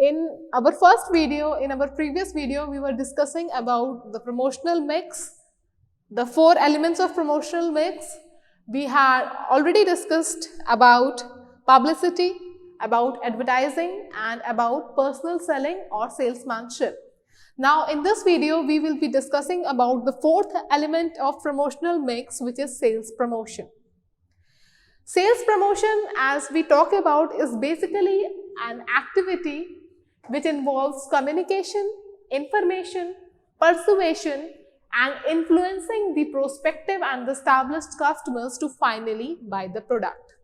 In our first video, in our previous video, we were discussing about the promotional mix, the 4 elements of promotional mix. We had already discussed about publicity, about advertising, and about personal selling or salesmanship. Now, in this video, we will be discussing about the 4th element of promotional mix, which is sales promotion. Sales promotion, as we talk about, is basically an activity which involves communication, information, persuasion, and influencing the prospective and established customers to finally buy the product.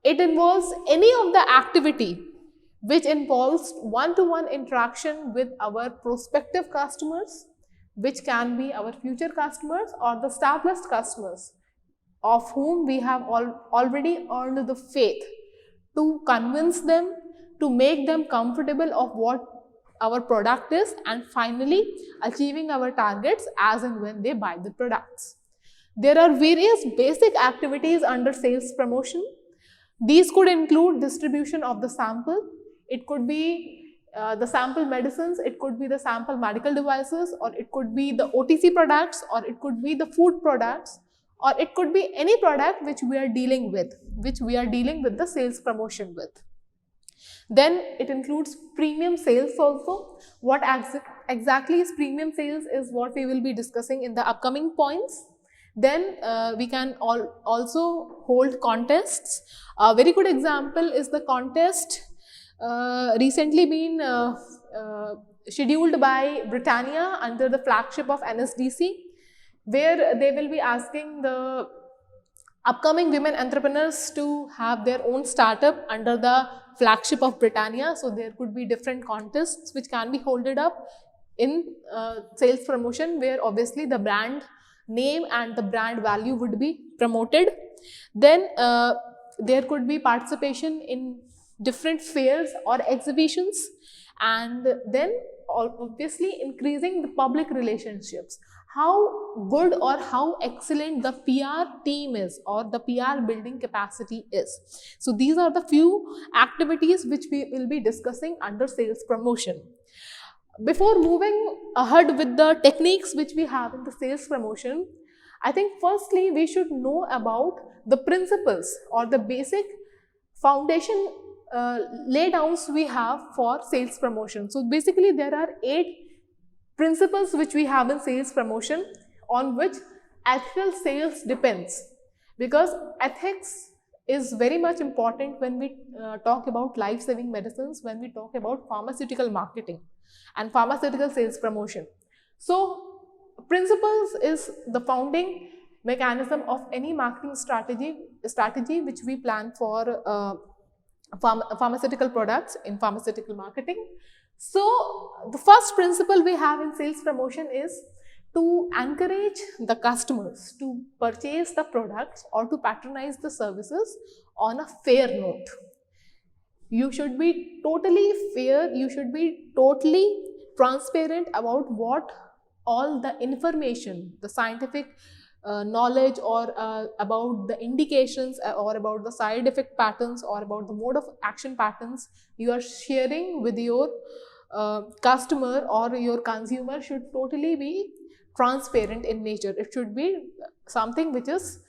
It involves any of the activity which involves one-to-one interaction with our prospective customers, which can be our future customers or the established customers, of whom we have already earned the faith, to convince them, to make them comfortable of what our product is, and finally achieving our targets as and when they buy the products. There are various basic activities under sales promotion. These could include distribution of the sample. It could be the sample medicines, it could be the sample medical devices, or it could be the OTC products, or it could be the food products, or it could be any product which we are dealing with, the sales promotion with. Then it includes premium sales also. What exactly is premium sales is what we will be discussing in the upcoming points. Then we can also hold contests. A very good example is the contest recently been scheduled by Britannia under the flagship of NSDC, where they will be asking the upcoming women entrepreneurs to have their own startup under the flagship of Britannia. So there could be different contests which can be holded up in sales promotion, where obviously the brand name and the brand value would be promoted. Then there could be participation in different fairs or exhibitions, and then obviously increasing the public relationships. How good or how excellent the PR team is, or the PR building capacity is. So these are the few activities which we will be discussing under sales promotion. Before moving ahead with the techniques which we have in the sales promotion, I think firstly we should know about the principles or the basic foundation laydowns we have for sales promotion. So basically there are 8 principles which we have in sales promotion on which ethical sales depends, because ethics is very much important when we talk about life-saving medicines, when we talk about pharmaceutical marketing and pharmaceutical sales promotion. So principles is the founding mechanism of any marketing strategy which we plan for pharmaceutical products in pharmaceutical marketing. So the first principle we have in sales promotion is to encourage the customers to purchase the products or to patronize the services on a fair note. You should be totally fair, you should be totally transparent about what all the information, the scientific knowledge, or about the indications, or about the side effect patterns, or about the mode of action patterns you are sharing with your customer or your consumer should totally be transparent in nature. It should be something which is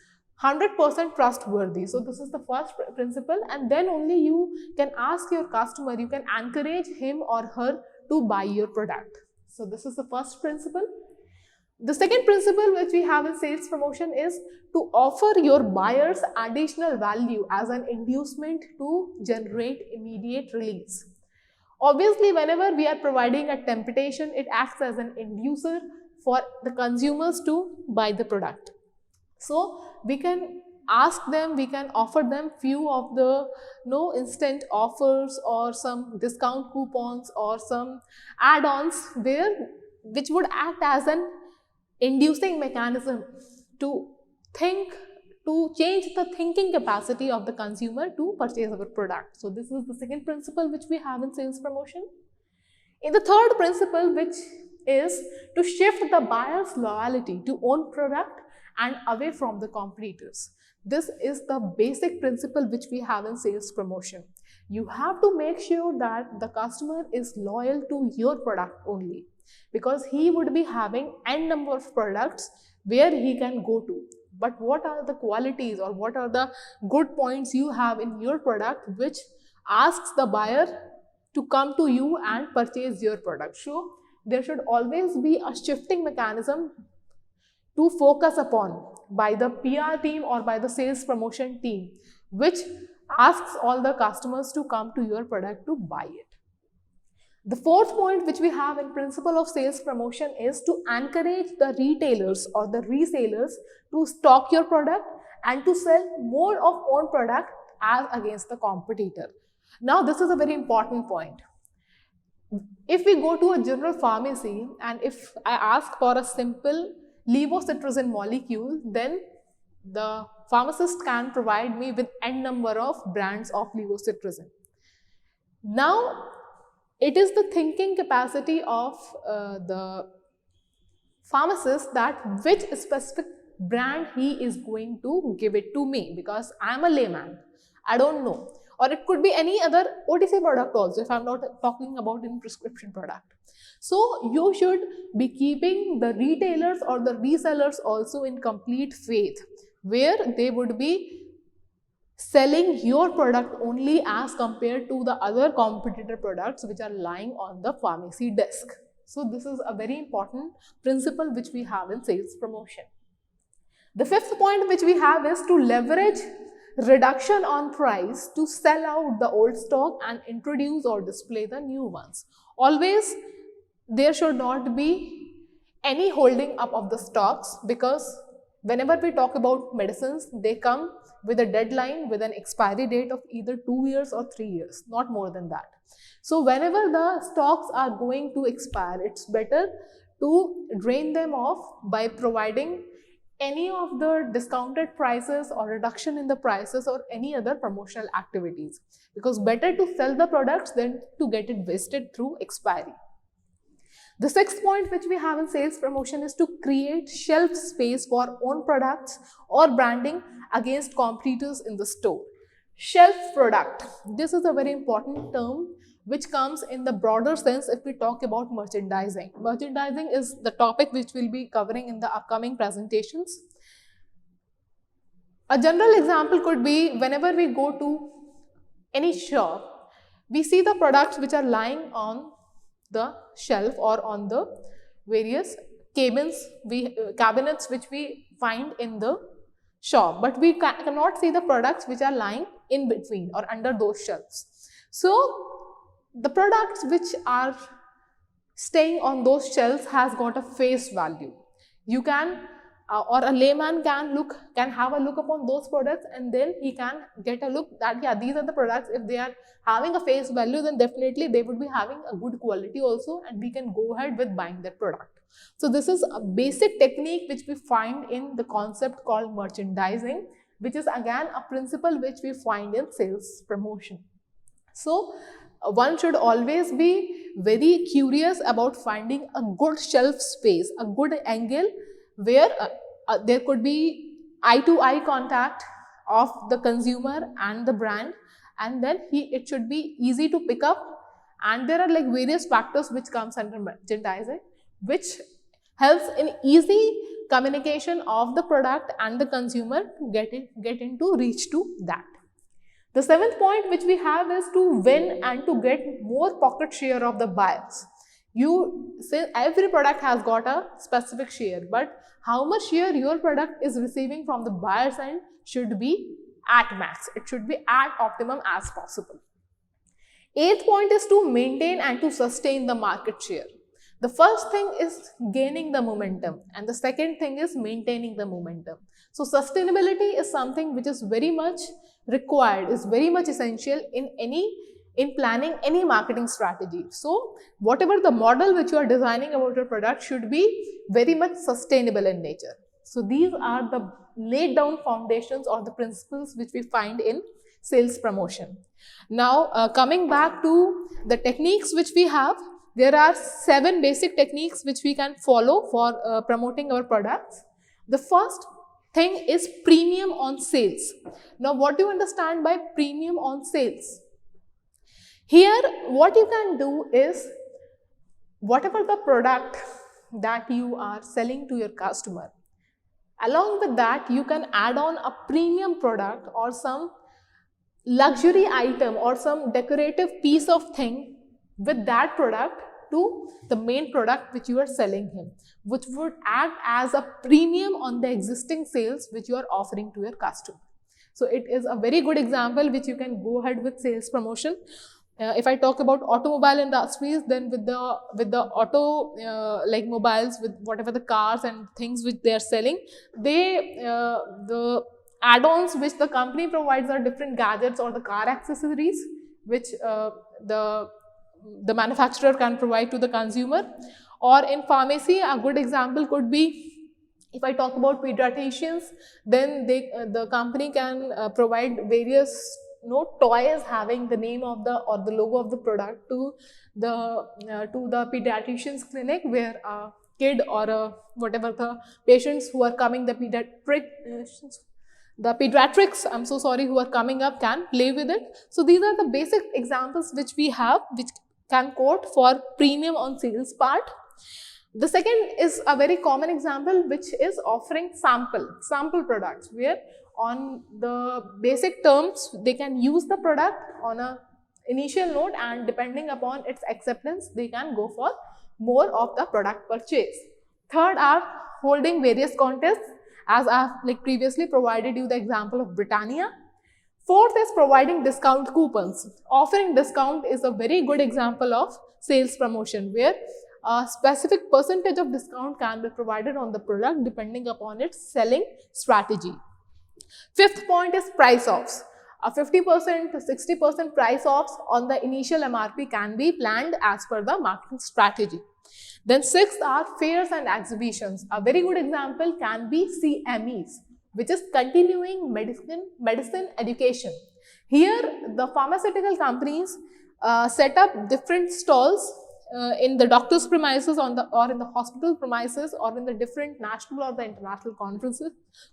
100% trustworthy. So this is the first principle, and then only you can ask your customer, you can encourage him or her to buy your product. So this is the first principle. The second principle which we have in sales promotion is to offer your buyers additional value as an inducement to generate immediate release. Obviously, whenever we are providing a temptation, it acts as an inducer for the consumers to buy the product. So we can ask them, we can offer them few of the instant offers or some discount coupons or some add-ons which would act as an inducing mechanism to change the thinking capacity of the consumer to purchase our product. So this is the second principle which we have in sales promotion. In the third principle, which is to shift the buyer's loyalty to own product and away from the competitors. This is the basic principle which we have in sales promotion. You have to make sure that the customer is loyal to your product only, because he would be having n number of products where he can go to. But what are the qualities or what are the good points you have in your product which asks the buyer to come to you and purchase your product? So there should always be a shifting mechanism to focus upon by the PR team or by the sales promotion team, which asks all the customers to come to your product to buy it. The fourth point which we have in principle of sales promotion is to encourage the retailers or the resellers to stock your product and to sell more of own product as against the competitor. Now this is a very important point. If we go to a general pharmacy and if I ask for a simple levocetirizine molecule, then the pharmacist can provide me with n number of brands of levocetirizine. Now it is the thinking capacity of the pharmacist that which specific brand he is going to give it to me, because I am a layman, I don't know. Or it could be any other OTC product also, if I'm not talking about in prescription product. So you should be keeping the retailers or the resellers also in complete faith, where they would be selling your product only as compared to the other competitor products which are lying on the pharmacy desk. So this is a very important principle which we have in sales promotion. The fifth point which we have is to leverage reduction on price to sell out the old stock and introduce or display the new ones. Always there should not be any holding up of the stocks, because whenever we talk about medicines, they come with a deadline with an expiry date of either 2 years or 3 years, not more than that. So whenever the stocks are going to expire, it's better to drain them off by providing any of the discounted prices or reduction in the prices or any other promotional activities, because better to sell the products than to get it wasted through expiry. The sixth point which we have in sales promotion is to create shelf space for own products or branding against competitors in the store. Shelf product, this is a very important term which comes in the broader sense if we talk about merchandising. Merchandising is the topic which we'll be covering in the upcoming presentations. A general example could be whenever we go to any shop, we see the products which are lying on the shelf or on the various cabinets which we find in the shop, but we cannot see the products which are lying in between or under those shelves. So the products which are staying on those shelves has got a face value. You can or a layman can have a look upon those products, and then he can get a look that yeah, these are the products. If they are having a face value, then definitely they would be having a good quality also, and we can go ahead with buying that product. So this is a basic technique which we find in the concept called merchandising, which is again a principle which we find in sales promotion. So one should always be very curious about finding a good shelf space, a good angle where there could be eye-to-eye contact of the consumer and the brand, and then it should be easy to pick up. And there are like various factors which comes under merchandising, which helps in easy communication of the product and the consumer to get into reach to that. The seventh point which we have is to win and to get more pocket share of the buyers. You say every product has got a specific share, but how much share your product is receiving from the buyer's end should be at max. It should be at optimum as possible. Eighth point is to maintain and to sustain the market share. The first thing is gaining the momentum, and the second thing is maintaining the momentum. So sustainability is something which is very much required, is very much essential in planning any marketing strategy. So whatever the model which you are designing about your product should be very much sustainable in nature. So these are the laid down foundations or the principles which we find in sales promotion. Now coming back to the techniques which we have, there are 7 basic techniques which we can follow for promoting our products. The first thing is premium on sales. Now what do you understand by premium on sales? Here, what you can do is, whatever the product that you are selling to your customer, along with that, you can add on a premium product or some luxury item or some decorative piece of thing with that product to the main product which you are selling him, which would act as a premium on the existing sales which you are offering to your customer. So it is a very good example which you can go ahead with sales promotion. If I talk about automobile industries, then with the auto like mobiles, with whatever the cars and things which they are selling, they the add-ons which the company provides are different gadgets or the car accessories which the manufacturer can provide to the consumer. Or in pharmacy, a good example could be, if I talk about pediatricians, then the company can provide various toys having the name of the or the logo of the product to the pediatrician's clinic, where a kid or whatever the patients who are coming, the pediatrics, I'm so sorry, who are coming up can play with it. So these are the basic examples which we have, which can quote for premium on sales part. The second is a very common example, which is offering sample products, where on the basic terms they can use the product on a initial note, and depending upon its acceptance they can go for more of the product purchase. Third are holding various contests, as I have previously provided you the example of Britannia. Fourth is providing discount coupons. Offering discount is a very good example of sales promotion, where a specific percentage of discount can be provided on the product depending upon its selling strategy. Fifth point is price offs. A 50% to 60% price offs on the initial MRP can be planned as per the marketing strategy. Then sixth are fairs and exhibitions. A very good example can be CMEs, which is continuing medicine education. Here, the pharmaceutical companies set up different stalls in the doctor's premises or in the hospital premises, or in the different national or the international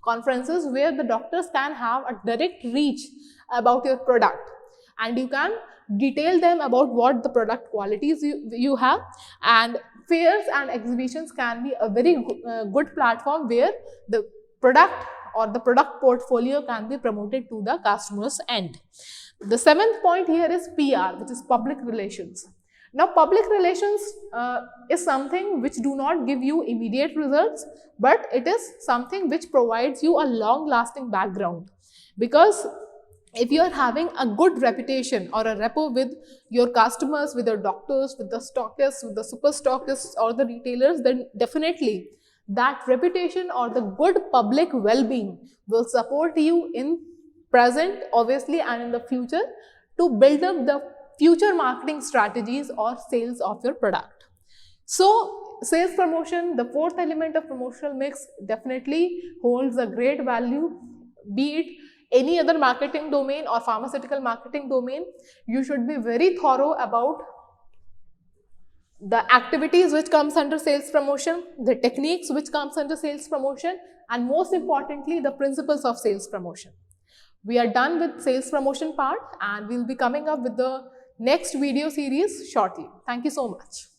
conferences where the doctors can have a direct reach about your product, and you can detail them about what the product qualities you have. And fairs and exhibitions can be a very good platform where the product or the product portfolio can be promoted to the customer's end. The seventh point here is PR, which is public relations. Now, public relations is something which do not give you immediate results, but it is something which provides you a long-lasting background. Because if you are having a good reputation or a rapport with your customers, with your doctors, with the stockists, with the super stockists or the retailers, then definitely that reputation or the good public well-being will support you in present, obviously, and in the future to build up the future marketing strategies or sales of your product. So, sales promotion, the fourth element of promotional mix, definitely holds a great value, be it any other marketing domain or pharmaceutical marketing domain. You should be very thorough about the activities which comes under sales promotion, the techniques which comes under sales promotion, and most importantly, the principles of sales promotion. We are done with sales promotion part, and we'll be coming up with the next video series shortly. Thank you so much.